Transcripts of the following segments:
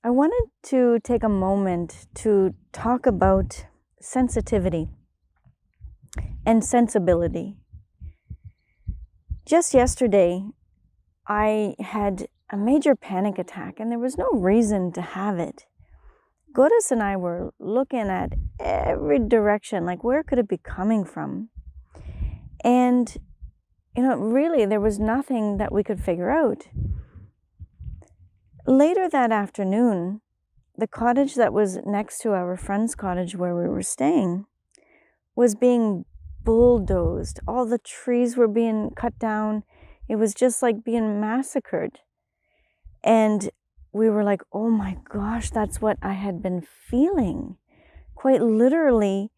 I wanted to take a moment to talk about sensitivity and sensibility. Just yesterday, I had a major panic attack, and there was no reason to have it. Goddess and I were looking at every direction, like where could it be coming from? And, really, there was nothing that we could figure out. Later that afternoon, the cottage that was next to our friend's cottage where we were staying was being bulldozed. All the trees were being cut down. It was just like being massacred. And we were like, oh my gosh, that's what I had been feeling. Quite literally,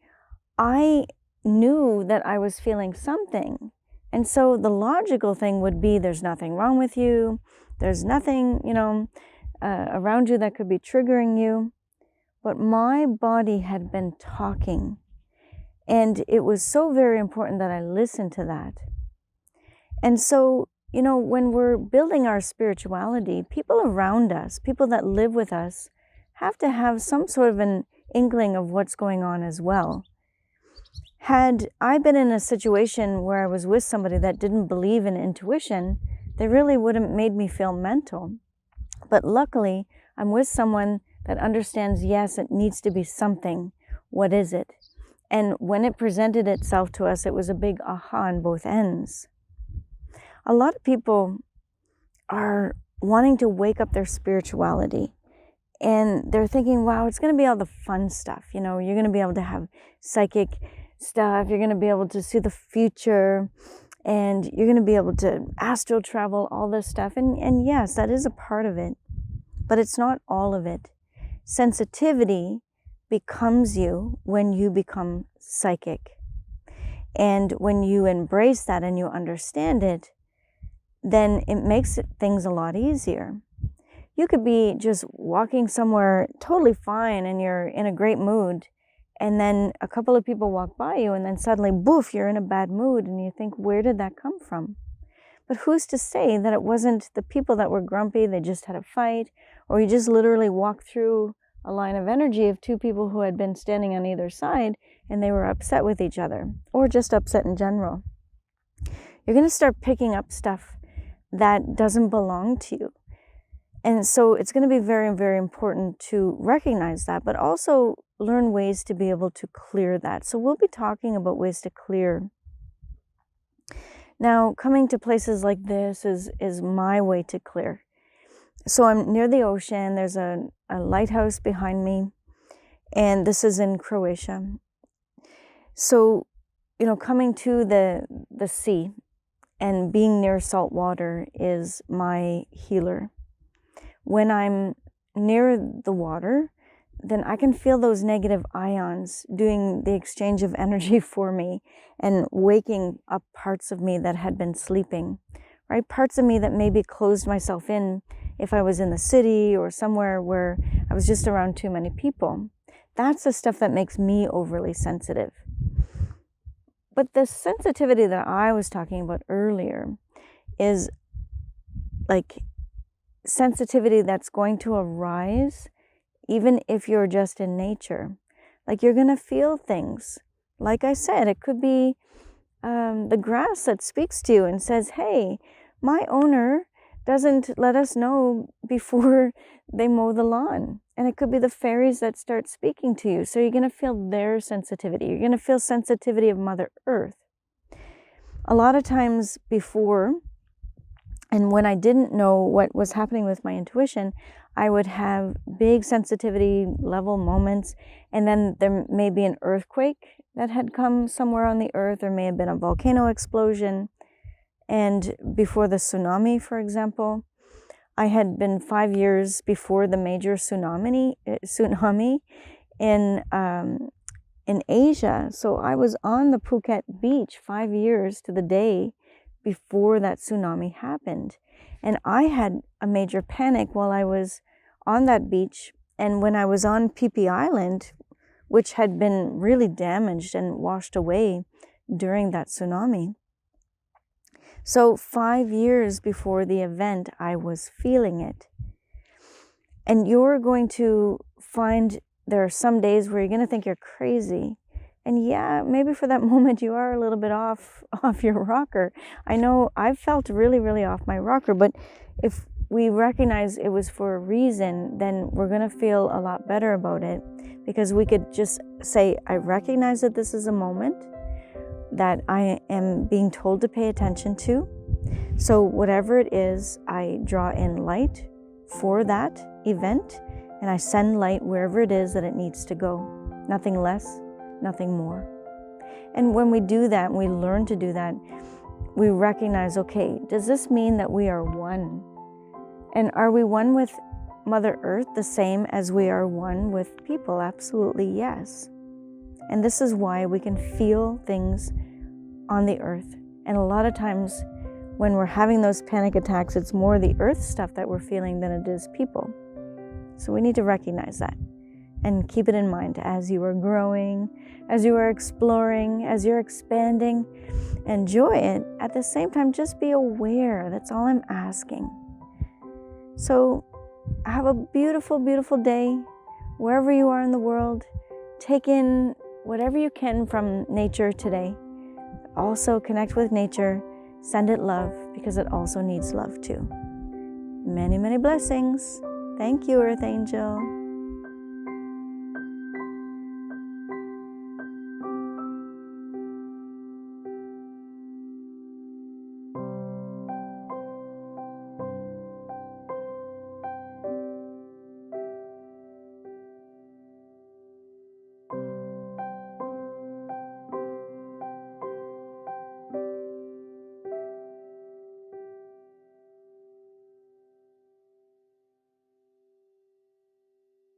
I knew that I was feeling something. And so the logical thing would be there's nothing wrong with you. There's nothing, around you that could be triggering you. But my body had been talking. And it was so very important that I listened to that. And so, when we're building our spirituality, people around us, people that live with us, have to have some sort of an inkling of what's going on as well. Had I been in a situation where I was with somebody that didn't believe in intuition, they really would have made me feel mental. But luckily, I'm with someone that understands, yes, it needs to be something. What is it? And when it presented itself to us, it was a big aha on both ends. A lot of people are wanting to wake up their spirituality. And they're thinking, wow, it's going to be all the fun stuff. You're going to be able to have psychic stuff. You're going to be able to see the future. And you're going to be able to astral travel, all this stuff. And yes, that is a part of it. But it's not all of it. Sensitivity becomes you when you become psychic. And when you embrace that and you understand it, then it makes things a lot easier. You could be just walking somewhere totally fine and you're in a great mood, and then a couple of people walk by you and then suddenly, boof, you're in a bad mood and you think, where did that come from? But who's to say that it wasn't the people that were grumpy, they just had a fight, or you just literally walked through a line of energy of two people who had been standing on either side and they were upset with each other, or just upset in general. You're going to start picking up stuff that doesn't belong to you. And so it's going to be very, very important to recognize that, but also learn ways to be able to clear that. So we'll be talking about ways to clear. Now, coming to places like this is my way to clear. So I'm near the ocean. There's a lighthouse behind me, and this is in Croatia. So, coming to the sea and being near salt water is my healer. When I'm near the water, then I can feel those negative ions doing the exchange of energy for me and waking up parts of me that had been sleeping, right? Parts of me that maybe closed myself in if I was in the city or somewhere where I was just around too many people. That's the stuff that makes me overly sensitive. But the sensitivity that I was talking about earlier is like sensitivity that's going to arise even if you're just in nature. Like you're going to feel things. Like I said, it could be the grass that speaks to you and says, hey, my owner doesn't let us know before they mow the lawn. And it could be the fairies that start speaking to you. So you're going to feel their sensitivity. You're going to feel sensitivity of Mother Earth. A lot of times before, and when I didn't know what was happening with my intuition, I would have big sensitivity level moments, and then there may be an earthquake that had come somewhere on the earth. There may have been a volcano explosion. And before the tsunami, for example, I had been 5 years before the major tsunami in Asia. So I was on the Phuket beach 5 years to the day before that tsunami happened. And I had a major panic while I was on that beach. And when I was on Phi Phi Island, which had been really damaged and washed away during that tsunami. So 5 years before the event, I was feeling it. And you're going to find there are some days where you're going to think you're crazy. And yeah, maybe for that moment you are a little bit off your rocker. I know I've felt really, really off my rocker, but if we recognize it was for a reason, then we're going to feel a lot better about it, because we could just say, I recognize that this is a moment that I am being told to pay attention to. So whatever it is, I draw in light for that event, and I send light wherever it is that it needs to go. Nothing less, nothing more. And when we do that, and we learn to do that, we recognize, okay, does this mean that we are one? And are we one with Mother Earth the same as we are one with people? Absolutely yes. And this is why we can feel things on the earth. And a lot of times when we're having those panic attacks, it's more the earth stuff that we're feeling than it is people. So we need to recognize that and keep it in mind as you are growing, as you are exploring, as you're expanding. Enjoy it. At the same time, just be aware. That's all I'm asking. So have a beautiful, beautiful day wherever you are in the world. Take in whatever you can from nature today. Also connect with nature. Send it love, because it also needs love too. Many, many blessings. Thank you, Earth Angel.